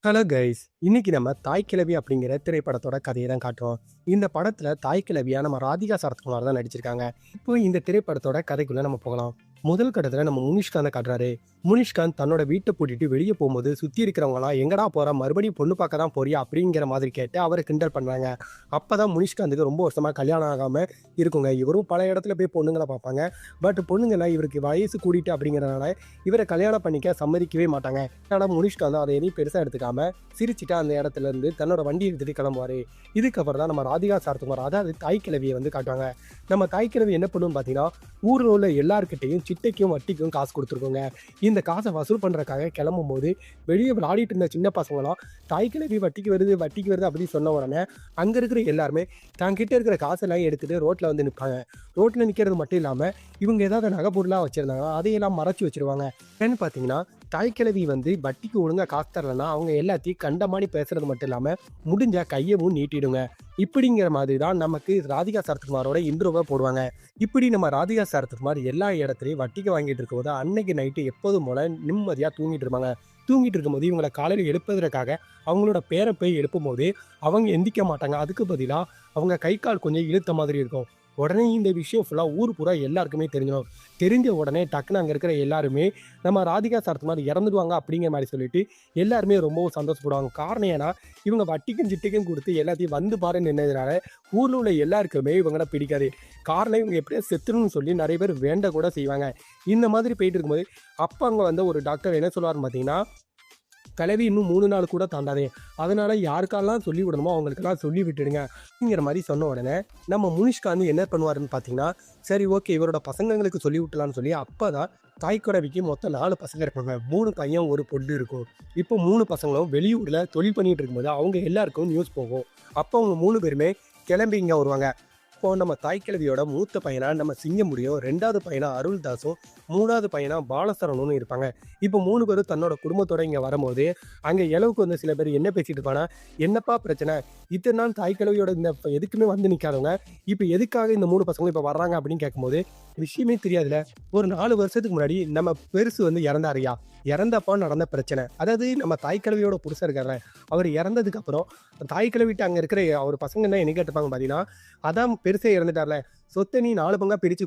Hello guys, இன்னைக்கு நம்ம தாய் கிழவி அப்படிங்கிற திரைப்படத்தோட கதையை தான் காட்டுறோம். இந்த படத்துல தாய் கிழவியா நம்ம ராதிகா சரத்குமார் தான் நடிச்சிருக்காங்க. இப்போ இந்த திரைப்படத்தோட கதைக்குள்ள நம்ம போகலாம். முதல் கட்டத்துல நம்ம முனிஷ்காந்தை காட்டுறாரு. முனிஷ்காந்த் தன்னோட வீட்டை பூட்டிட்டு வெளியே போகும்போது சுத்தி இருக்கிறவங்களாம் எங்கடா போற, மறுபடியும் பொண்ணு பார்க்க தான் போறியா அப்படிங்கிற மாதிரி கேட்டு அவரை கிண்டல் பண்றாங்க. அப்பதான் முனிஷ்காந்துக்கு ரொம்ப வருஷமா கல்யாணம் ஆகாம இருக்குங்க. இவரும் பல இடத்துல போய் பொண்ணுங்களை பார்ப்பாங்க. பட் பொண்ணுங்களை இவருக்கு வயசு கூட்டிட்டு அப்படிங்கிறனால இவரை கல்யாணம் பண்ணிக்க சம்மதிக்கவே மாட்டாங்க. ஆனால் முனிஷ்காந்த் அதை எதையும் பெருசா எடுத்துக்காம சிரிச்சுட்டு அந்த இடத்துல இருந்து தன்னோட வண்டி எடுத்துட்டு கிளம்புவாரு. இதுக்கப்புறம் தான் நம்ம ராதிகா சரத்குமார், அதாவது தாய் கிழவியை வந்து காட்டுவாங்க. நம்ம தாய் கிழவி என்ன பண்ணுன்னு பார்த்தீங்கன்னா, ஊரில் உள்ள எல்லாருக்கிட்டையும் சிட்டைக்கும் வட்டிக்கும் காசு கொடுத்துருக்கோங்க. இந்த காசை வசூல் பண்ணுறதுக்காக கிளம்பும் போது வெளியே விளையாடிட்டு இருந்த சின்ன பசங்களாம் தாய் கிழவி வட்டிக்கு வருது வட்டிக்கு வருது அப்படின்னு சொன்ன உடனே அங்கே இருக்கிற எல்லாருமே தங்கிட்ட இருக்கிற காசெல்லாம் எடுத்துகிட்டு ரோட்டில் வந்து நிற்பாங்க. ரோட்டில் நிற்கிறது மட்டும் இல்லாமல் இவங்க ஏதாவது நகைப்பொருளாக வச்சுருந்தாங்க, அதையெல்லாம் மறைச்சி வச்சுருவாங்க. ஏன்னு பார்த்தீங்கன்னா, தாய்க்கிழவி வந்து வட்டிக்கு ஒழுங்காக காசு தரலன்னா அவங்க எல்லாத்தையும் கண்டமானி பேசுறது மட்டும் இல்லாமல் முடிஞ்சா கையவும் நீட்டிடுங்க. இப்படிங்கிற மாதிரி தான் நமக்கு ராதிகா சரத்குமாரோட இன்ட்ரோவை போடுவாங்க. இப்படி நம்ம ராதிகா சரத்குமார் எல்லா இடத்துலையும் வட்டிக்கு வாங்கிட்டு இருக்கும்போது அன்னைக்கு நைட்டு எப்போதும் போல நிம்மதியாக தூங்கிட்டு இருப்பாங்க. தூங்கிட்டு இருக்கும்போது இவங்களை காலையில் எழுப்புவதற்காக அவங்களோட பேரை போய் எழுப்பும்போது அவங்க எந்திக்க மாட்டாங்க. அதுக்கு பதிலாக அவங்க கை கால் கொஞ்சம் இழுத்த மாதிரி இருக்கும். உடனே இந்த விஷயம் ஃபுல்லாக ஊர் பூரா எல்லாருக்குமே தெரிஞ்சிடும். தெரிஞ்ச உடனே டக்குன்னு அங்கே இருக்கிற எல்லாருமே நம்ம ராதிகா சரத்குமார் இறந்துடுவாங்க அப்படிங்கிற மாதிரி சொல்லிட்டு எல்லாருமே ரொம்பவும் சந்தோஷப்படுவாங்க. காரணம் ஏன்னா இவங்க வட்டிக்கும் சிட்டிக்கும் கொடுத்து எல்லாத்தையும் வந்து பாருன்னு நின்னதுனால ஊரில் உள்ள எல்லாருக்குமே இவங்கள பிடிக்காது. காரணம் இவங்க எப்படியா செத்துணும்னு சொல்லி நிறைய பேர் வேண்ட கூட செய்வாங்க. இந்த மாதிரி போயிட்டு இருக்கும்போது அப்போ அங்கே வந்து ஒரு டாக்டர் என்ன சொல்லுவார்னு பார்த்தீங்கன்னா, கிளவி இன்னும் 3 நாள் கூட தாண்டாதே, அதனால யாருக்கெல்லாம் சொல்லி விடணுமோ அவங்களுக்கெல்லாம் சொல்லி விட்டுடுங்க அப்படிங்கிற மாதிரி சொன்ன உடனே நம்ம முனிஷ்காந்த் என்ன பண்ணுவாருன்னு பார்த்தீங்கன்னா, சரி ஓகே இவரோட பசங்களுக்கு சொல்லி விட்டலான்னு சொல்லி அப்போ தான் தாய்க்குறவிக்கு மொத்தம் 4 பசங்க இருப்பாங்க. 3 பையன் ஒரு பொண்ணு இருக்கும். இப்போ 3 பசங்களும் வெளியூரில் தொழில் பண்ணிட்டு இருக்கும்போது அவங்க எல்லாருக்கும் நியூஸ் போகும். அப்போ அவங்க 3 பேருமே கிளம்பி இங்கே வருவாங்க. இப்போ நம்ம தாய்க்கிழவியோட மூத்த பையனா நம்ம சிங்கமுடியும், 2வது பையனா அருள்தாஸும், 3வது பையனா பாலசரணும்னு இருப்பாங்க. இப்போ 3 பேரும் தன்னோட குடும்பத்தோட இங்கே வரும்போது அங்கே இளவுக்கு வந்து சில பேர் என்ன பேசிட்டு இருப்பாங்கன்னா, என்னப்பா பிரச்சனை, இத்தனை நாள் தாய்க்கிழவியோட இந்த எதுக்குமே வந்து நிற்காதவங்க இப்போ எதுக்காக இந்த 3 பசங்களும் இப்போ வர்றாங்க அப்படின்னு கேட்கும்போது, விஷயமே தெரியாதுல, ஒரு 4 வருஷத்துக்கு முன்னாடி நம்ம பெருசு வந்து இறந்தாருயா, இறந்தப்போ நடந்த பிரச்சனை, அதாவது நம்ம தாய்க்கிழவியோட புருஷன் இருக்காரு, அவர் இறந்ததுக்கு அப்புறம் தாய்க்கிழவிட்டு அங்கே இருக்கிற அவர் பசங்க என்ன என்ன கேட்டுப்பாங்க பார்த்தீங்கன்னா, அதான் பெருசே இறந்துட்டார்ல, சொத்தை நீ 4 பங்கா பிரித்து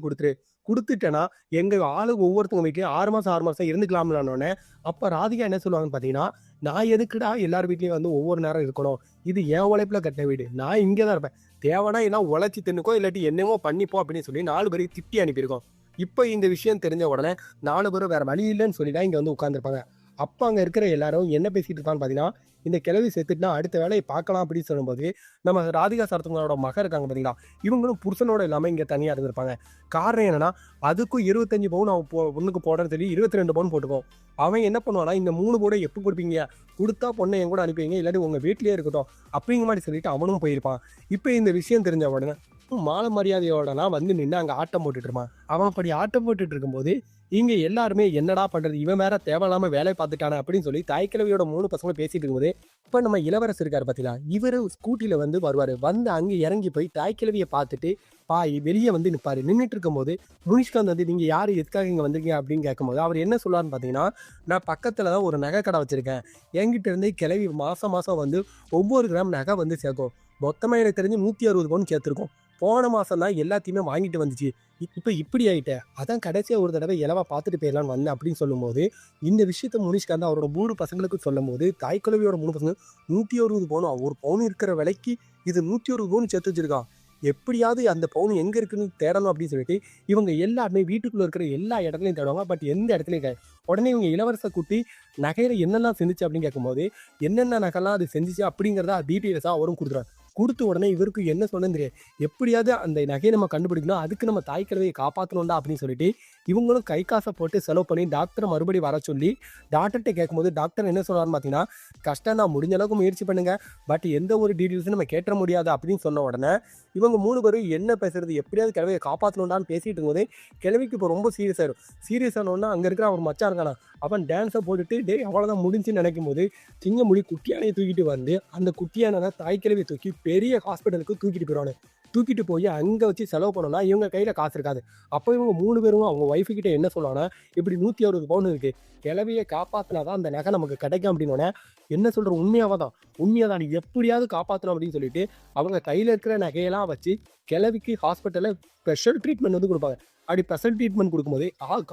கொடுத்துட்டேன்னா எங்கள் ஆளு ஒவ்வொருத்தவங்க வீட்லையும் 6 மாதம் இருந்துக்கலாம்னோடனே அப்போ ராதிகா என்ன சொல்லுவாங்கன்னு பார்த்தீங்கன்னா, நான் எதுக்குடா எல்லார் வீட்லேயும் வந்து ஒவ்வொரு நேரம் இருக்கணும், இது என் உழைப்பில் கட்டின வீடு, நான் இங்கே தான் இருப்பேன், தேவைன்னா என்ன உழைச்சி தின்னுக்கோ இல்லாட்டி என்னமோ பண்ணிப்போம் அப்படின்னு சொல்லி 4 பேரையும் திட்டி அனுப்பியிருக்கோம். இப்போ இந்த விஷயம் தெரிஞ்ச உடனே 4 பேரும் வேறு வழி இல்லைன்னு சொல்லி தான் இங்கே வந்து உட்காந்துருப்பாங்க. அப்போ அங்கே இருக்கிற எல்லாரும் என்ன பேசிகிட்டு இருப்பான்னு பார்த்தீங்கன்னா, இந்த கிழவி செத்துட்டுனா அடுத்த வேலையை பார்க்கலாம் அப்படின்னு சொல்லும்போது நம்ம ராதிகா சரத்குமாரோட மகன் இருக்காங்க பார்த்தீங்களா, இவங்களும் புருஷனோட இல்லாமல் இங்கே தனியாக இருந்திருப்பாங்க. காரணம் என்னன்னா, அதுக்கும் 25 பவுன் அவன் பொண்ணுக்கு போடுறேன்னு சொல்லி 22 பவுன் போட்டுப்போம். அவன் என்ன பண்ணுவானா, இந்த 3 பவுனை எப்போ கொடுப்பீங்க, கொடுத்தா பொண்ணை என் கூட அனுப்பிங்க இல்லாட்டி உங்கள் வீட்லேயே இருக்கட்டும் அப்படிங்கிற மாதிரி சொல்லிட்டு அவனும் போயிருப்பான். இப்போ இந்த விஷயம் தெரிஞ்ச உடனே மாலை மரியாதையோடலாம் வந்து நின்று அங்கே ஆட்டம் போட்டுட்டு இருப்பான். அவன் அப்படி ஆட்டம் போட்டுட்டு இருக்கும்போது இங்கே எல்லாருமே என்னடா பண்ணுறது, இவன் வேற தேவையில்லாமல் வேலை பார்த்துட்டானே அப்படின்னு சொல்லி தாய்க்கிழவியோட 3 பசங்களும் பேசிட்டு இருக்கும்போது இப்போ நம்ம இளவரசர் இருக்கார் பார்த்தீங்களா, இவர் ஸ்கூட்டியில் வந்து வருவார். வந்து அங்கே இறங்கி போய் தாய்க்கிழவியை பார்த்துட்டு வெளியே வந்து நிற்பார். நின்றுட்டு இருக்கும்போது முனிஷ்காந்த் வந்து நீங்கள் யார், எதுக்காக இங்கே வந்திருக்கீங்க அப்படின்னு கேட்கும்போது அவர் என்ன சொல்லுவார்னு பார்த்தீங்கன்னா, நான் பக்கத்தில் தான் ஒரு நகை கடை வச்சுருக்கேன், என்கிட்ட இருந்து கிழவி மாதம் வந்து ஒவ்வொரு கிராம் நகை வந்து சேர்க்கும். மொத்தமாக எனக்கு தெரிஞ்சு 160 பவுன் சேர்த்துருக்கோம். போன மாதம் தான் எல்லாத்தையுமே வாங்கிட்டு வந்துச்சு. இப்போ இப்படி ஆகிட்டேன், அதான் கடைசியாக ஒரு தடவை இலவா பார்த்துட்டு போயிடலான்னு வந்தேன் அப்படின்னு சொல்லும்போது இந்த விஷயத்த முனிஷ்காந்த் அவரோட 3 பசங்களுக்கு சொல்லும் போது தாய்க்கிழவியோட 3 பசங்க 160 பவுன், ஒரு பவுன் இருக்கிற விலைக்கு இது 160 பவுன் சேர்த்து வச்சிருக்கான், எப்படியாவது அந்த பவுன் எங்கே இருக்குன்னு தேடணும் அப்படின்னு சொல்லிட்டு இவங்க எல்லாருமே வீட்டுக்குள்ளே இருக்கிற எல்லா இடத்துலையும் தேடுவாங்க. பட் எந்த இடத்துலையும் உடனே இவங்க இளவரசை கூட்டி நகையில் என்னெல்லாம் செஞ்சிச்சு அப்படின்னு கேட்கும்போது என்னென்ன நகைலாம் அது செஞ்சிச்சு அப்படிங்கிறத டீட்டெயில்ஸாக அவரும் கொடுத்துருவாங்க. கொடுத்த உடனே இவருக்கு என்ன சொன்னு தெரியாது, எப்படியாவது அந்த நகையை நம்ம கண்டுபிடிக்கணும், அதுக்கு நம்ம தாய்க்கிழவியை காப்பாற்றணும்டா அப்படின்னு சொல்லிட்டு இவங்களும் கை காசை போட்டு செலவு பண்ணி டாக்டரை மறுபடி வர சொல்லி டாக்டர்கிட்ட கேட்கும்போது டாக்டர் என்ன சொல்கிறாருன்னு பார்த்தீங்கன்னா, கஷ்டம் தான், முடிஞ்ச அளவுக்கு முயற்சி பண்ணுங்க, பட் எந்த ஒரு டீட்டெயில்ஸும் நம்ம கேட்ட முடியாது அப்படின்னு சொன்ன உடனே இவங்க 3 பேரும் என்ன பேசுறது, எப்படியாவது கிழவியை காப்பாற்றணும்டான்னு பேசிட்டு இருக்கும்போது கிழவிக்கு இப்போ ரொம்ப சீரியஸ் ஆயிடும். சீரியஸ் ஆனோன்னா அங்கே இருக்கிற அவர் மச்சான் இருக்கானா, அவன் டான்ஸை போட்டுட்டு டே அவ்வளோதான் முடிஞ்சுன்னு நினைக்கும் போது சிங்கமுடி குட்டியானையை தூக்கிட்டு வந்து அந்த குட்டியானை தாய்க்கிழவியை தூக்கி பெரிய ஹாஸ்பிட்டலுக்கு தூக்கிட்டு போயிடுவானு. தூக்கிட்டு போய் அங்கே வச்சு செலவு பண்ணோம்னா இவங்க கையில் காசு இருக்காது. அப்போ இவங்க 3 பேரும் அவங்க ஒய்ஃபு கிட்ட என்ன சொல்லுவாங்கன்னா, இப்படி 160 பவுன் இருக்குது, கிளவியை காப்பாற்றினா தான் அந்த நகை நமக்கு கிடைக்கும் அப்படின்னோடனே, என்ன சொல்கிற உண்மையாக தான், உண்மையாக தான், நீ எப்படியாவது காப்பாற்றணும் அப்படின்னு சொல்லிட்டு அவங்க கையில் இருக்கிற நகையெல்லாம் வச்சு கிளவிக்கு ஹாஸ்பிட்டலில் ஸ்பெஷல் ட்ரீட்மெண்ட் வந்து கொடுப்பாங்க. அப்படி ஸ்பெஷல் ட்ரீட்மெண்ட் கொடுக்கும்போது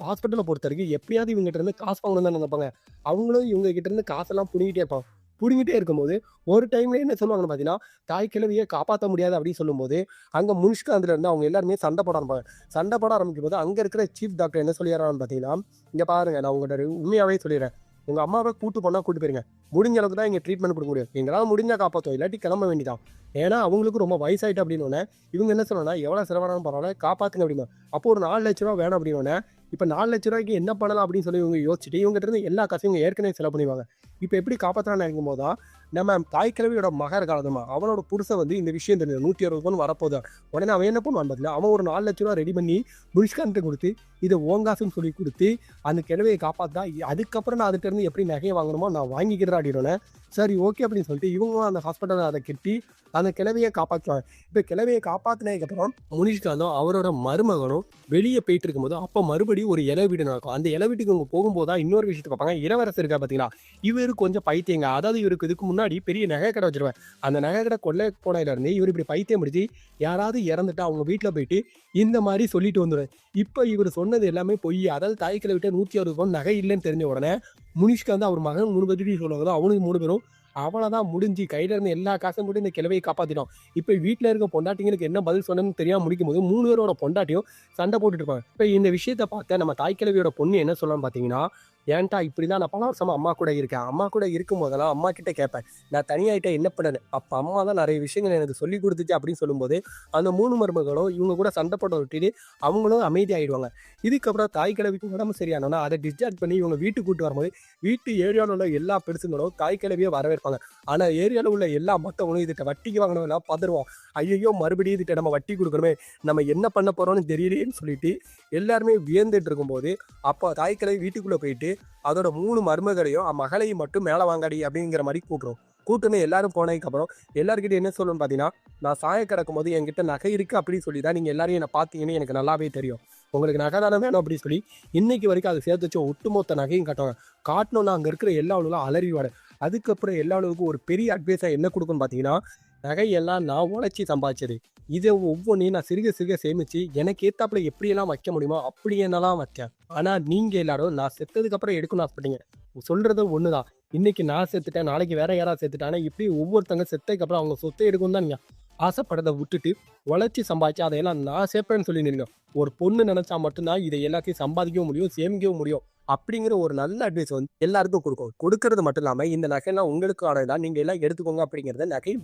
ஹாஸ்பிட்டலை பொறுத்த வரைக்கும் எப்படியாவது இவங்ககிட்ட இருந்து காசு வாங்கணும் தான் நினைப்பாங்க. அவங்களும் இவங்க கிட்ட இருந்து காசெல்லாம் பிடிங்கிட்டே இருப்பாங்க. பிடுங்கிட்டே இருக்கும்போது ஒரு டைம்ல என்ன சொல்லுவாங்கன்னு பார்த்தீங்கன்னா, தாய் கிழவியை காப்பாற்ற முடியாது அப்படின்னு சொல்லும்போது, அங்கே முனிஷ்காந்தில் இருந்து அவங்க எல்லாருமே சண்டை போட ஆரம்பிப்பாங்க. சண்டை போட ஆரம்பிக்கும் போது அங்கே இருக்கிற சீஃப் டாக்டர் என்ன சொல்லிடுறான்னு பார்த்தீங்கன்னா, இங்கே பாருங்க, நான் உங்கள்கிட்ட உண்மையாகவே சொல்லிடுறேன், உங்கள் அம்மாவை கூட்டு போனால் கூட்டு போயிருங்க, முடிஞ்ச அளவுக்கு தான் இங்கே ட்ரீட்மெண்ட் கொடுக்க முடியும், எங்களால் முடிஞ்சால் காப்பாற்றோம், இல்லாட்டி கிளம்ப வேண்டியதான். ஏன்னா அவங்களுக்கு ரொம்ப வயசாயிட்டு அப்படின்னு இவங்க என்ன சொல்லணும்னா, எவ்வளோ செலவானாலும் பரவாயில்ல காப்பாற்றுங்க அப்படின்னா. அப்போ ஒரு 4 லட்ச ரூபா வேணும் அப்படின்னு இப்போ 4 லட்ச ரூபாய்க்கு என்ன பண்ணலாம் அப்படின்னு சொல்லி இவங்க யோசிச்சுட்டு இவங்ககிட்ட இருந்து எல்லா காசையும் இவங்க ஏற்கனவே செலவு பண்ணிடுவாங்க. இப்போ எப்படி காப்பாற்றலான்னு நினைக்கும் போது தான் நம்ம தாய் கிழவியோட மகர் காலதமா அவனோட புருஷன் வந்து இந்த விஷயம் தெரிஞ்சது 160 பவுன் வரப்போதா. உடனே அவன் என்ன பண்ணுவான் பார்த்தீங்கன்னா, அவன் ஒரு 4 லட்ச ரூபா ரெடி பண்ணி முனிஷ்காந்தை கொடுத்து இதை ஓங்காசுன்னு சொல்லி கொடுத்து அந்த கிழவியை காப்பாற்றா. அதுக்கப்புறம் நான் அதுகிட்ட இருந்து எப்படி நகையை வாங்கணுமோ நான் வாங்கிக்கிறேன் அப்படின்னோடனே, சரி ஓகே அப்படின்னு சொல்லிட்டு இவங்களும் அந்த ஹாஸ்பிட்டலில் அதை கட்டி அந்த கிழவியை காப்பாற்றுவாங்க. இப்போ கிழவியை காப்பாற்றினதுக்கப்புறம் முனிஷ்காந்தும் அவரோட மருமகனும் வெளியே போயிட்டு இருக்கும்போது அப்போ மறுபடியும் ஒரு இலை வீடு நடக்கும். அந்த இலை வீட்டுக்கு அவங்க போகும்போது தான் இன்னொரு விஷயத்தை பார்ப்பாங்க. இளவரசர் இருக்கா பார்த்தீங்களா, இவர் கொஞ்சம் பைத்தியங்க. அதாவது இவருக்கு இதுக்கு முன்னாடி பெரிய நகை கடை வச்சிருவேன். அந்த நகை கடை கொள்ளை போனதுலேருந்து இவர் இப்படி பைத்தியம் பிடிச்சி யாராவது இறந்துட்டா அவங்க வீட்டில் போயிட்டு இந்த மாதிரி சொல்லிட்டு வந்துடுவேன். இப்போ இவர் சொன்னது எல்லாமே பொய். அதாவது தாய் கிழவிட்ட 160 பவுன் நகை இல்லைன்னு தெரிஞ்ச உடனே முனிஷ்காந்த் அவர் மகன் 3 பேர்கிட்டையும் சொல்லுவாங்க. அவனுக்கு 3 பேரும் அவ்வளோதான் முடிஞ்சு கையில் இருந்து எல்லா காசும் போட்டு இந்த கிழவியை காப்பாற்றிட்டோம். இப்போ வீட்டில் இருக்க பொண்டாட்டிங்களுக்கு என்ன பதில் சொன்னேன்னு தெரியாமல் முடிக்கும் போது 3 பேரோட பொண்டாட்டியும் சண்டை போட்டுட்டு இருப்பாங்க. இப்போ இந்த விஷயத்தை பார்த்த நம்ம தாய் கிழவியோட பொண்ணு என்ன சொல்லலாம்னு பார்த்தீங்கன்னா, ஏன்டா இப்படி தான் நான் பல வருஷமாக அம்மா கூட இருக்கேன், அம்மா கூட இருக்கும் போதெல்லாம் அம்மா கிட்ட கேட்பேன், நான் தனியாகிட்டேன் என்ன பண்ணேன், அப்போ அம்மா தான் நிறைய விஷயங்கள் எனக்கு சொல்லி கொடுத்துச்சு அப்படின்னு சொல்லும்போது அந்த 3 மருமகளும் இவங்க கூட சண்டை போட விட்டுட்டு அவங்களும் அமைதியாகிடுவாங்க. இதுக்கப்புறம் தாய் கிழவிக்கு உடம்பு சரியானோன்னா அதை டிஸ்சார்ஜ் பண்ணி இவங்க வீட்டுக்கு கூட்டு வரும்போது வீட்டு ஏரியாவில் உள்ள எல்லா பெருசுங்களும் தாய் கிழவியை வரவேற்பாங்க. ஆனால் ஏரியாவில் உள்ள எல்லா மற்றவங்களும் இதுகிட்ட வட்டிக்கு வாங்கினவெல்லாம் பதறுவோம். ஐயோ மறுபடியும் இதுகிட்ட நம்ம வட்டி கொடுக்கணுமே, நம்ம என்ன பண்ண போகிறோம்னு தெரியலேன்னு சொல்லிட்டு எல்லாருமே வியந்துட்டு இருக்கும்போது அப்போ தாய் கிழவி வீட்டுக்குள்ளே போயிட்டு அதோட 3 மருமகளையும் மகளையும் மட்டும் மேலே வாங்காடி அப்படிங்கிற மாதிரி கூட்டுரும். கூட்டுன்னு எல்லாரும் போனதுக்கப்புறம் எல்லாருக்கிட்ட என்ன சொல்லணும்னு பார்த்தீங்கன்னா, நான் சாய கிடக்கும் போது என்கிட்ட நகை இருக்குது அப்படின்னு சொல்லி தான் நீங்கள் எல்லாரையும் என்னை பார்த்தீங்கன்னு எனக்கு நல்லாவே தெரியும். உங்களுக்கு நகை தானே வேணும் அப்படின்னு சொல்லி இன்னைக்கு வரைக்கும் அதை சேர்த்து வச்சு ஒட்டுமொத்த நகையும் காட்டுவாங்க. காட்டணும்னா அங்கே இருக்கிற எல்லா அளவுலாம் அலறிவாடு. அதுக்கப்புறம் எல்லா அளவுக்கும் ஒரு பெரிய அட்வைஸாக என்ன கொடுக்குன்னு பார்த்தீங்கன்னா, நகையெல்லாம் நான் உழைச்சி சம்பாதிச்சது, இதை ஒவ்வொன்றையும் நான் சிறுக சிறுக சேமித்து எனக்கு ஏற்றாப்புல எப்படியெல்லாம் வைக்க முடியுமோ அப்படி என்னெல்லாம் வைக்கேன். ஆனால் நீங்கள் எல்லாரும் நான் செத்ததுக்கப்புறம் எடுக்கணும்னு ஆசைப்பட்டீங்க. சொல்கிறது ஒன்று தான், இன்றைக்கி நான் செத்துட்டேன், நாளைக்கு வேற யாராவது செத்துட்டானா இப்படி ஒவ்வொருத்தங்க செத்ததுக்கப்புறம் அவங்க சொத்தை எடுக்கணும் தான் நீங்கள் ஆசைப்படதை விட்டுட்டு உழைச்சி சம்பாதிச்சு அதையெல்லாம் நான் சேர்ப்பேன்னு சொல்லி நிற்கும். ஒரு பொண்ணு நினச்சா மட்டும்தான் இதை எல்லாத்தையும் சம்பாதிக்கவும் முடியும், சேமிக்கவும் முடியும் அப்படிங்கிற ஒரு நல்ல அட்வைஸ் வந்து எல்லாருக்கும் கொடுக்கும். கொடுக்கறது மட்டும் இல்லாமல் இந்த நகையெல்லாம் உங்களுக்கானதான், நீங்கள் எல்லாம் எடுத்துக்கோங்க அப்படிங்கிறத நகையும்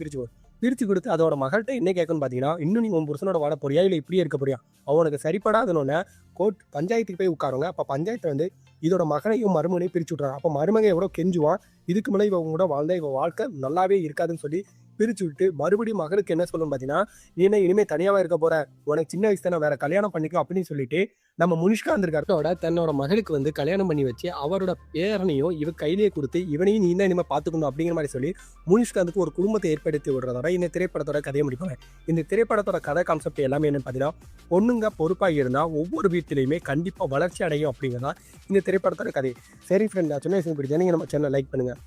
பிரித்து கொடுத்து அதோட மகள்கிட்ட என்ன கேட்கணும்னு பார்த்தீங்கன்னா, இன்னும் நீங்கள் உன் புருஷனோட வாட போறியா இல்லை இப்படியே இருக்க போறியா, அவனுக்கு சரிப்படாதுன்னு பஞ்சாயத்துக்கு போய் உட்காருங்க. அப்போ பஞ்சாயத்து வந்து இதோட மகனையும் மருமகனையும் பிரித்து விட்றாங்க. அப்போ மருமகன் எவ்வளோ கெஞ்சுவான், இதுக்கு மேலே இவங்க கூட வாழ்ந்தா இவன் வாழ்க்கை நல்லாவே இருக்காதுன்னு சொல்லி பிரித்து விட்டு மறுபடியும் மகளுக்கு என்ன சொல்லணும்னு பார்த்தீங்கன்னா, நீ என்ன இனிமேல் தனியாக இருக்க போகிற, உனக்கு சின்ன வயசு தானே வேற கல்யாணம் பண்ணிக்கோ அப்படின்னு சொல்லிட்டு நம்ம முனிஷ்காந்த் இருக்காரோட தன்னோட மகளுக்கு வந்து கல்யாணம் பண்ணி வச்சு அவரோட பேரனையும் இவன் கையிலேயே கொடுத்து இவனையும் நீ தான் இனிமேல் பார்த்துக்கணும் அப்படிங்கிற மாதிரி சொல்லி முனிஷ்காந்துக்கு ஒரு குடும்பத்தை ஏற்படுத்தி விடுறதோட இந்த திரைப்படத்தோட கதையை முடிப்பாங்க. இந்த திரைப்படத்தோட கதை கான்செப்ட் எல்லாமே என்னன்னு பார்த்தீங்கன்னா, பொண்ணுங்க பொறுப்பாக இருந்தால் ஒவ்வொரு வீட்டிலையுமே கண்டிப்பாக வளர்ச்சி அடையும் அப்படிங்கிறதா இந்த திரைப்படத்தோட கதை. சரி ஃப்ரெண்ட், நான் சின்ன வயசு பிடிச்சா நீங்கள் நம்ம சேனலை லைக் பண்ணுங்கள்.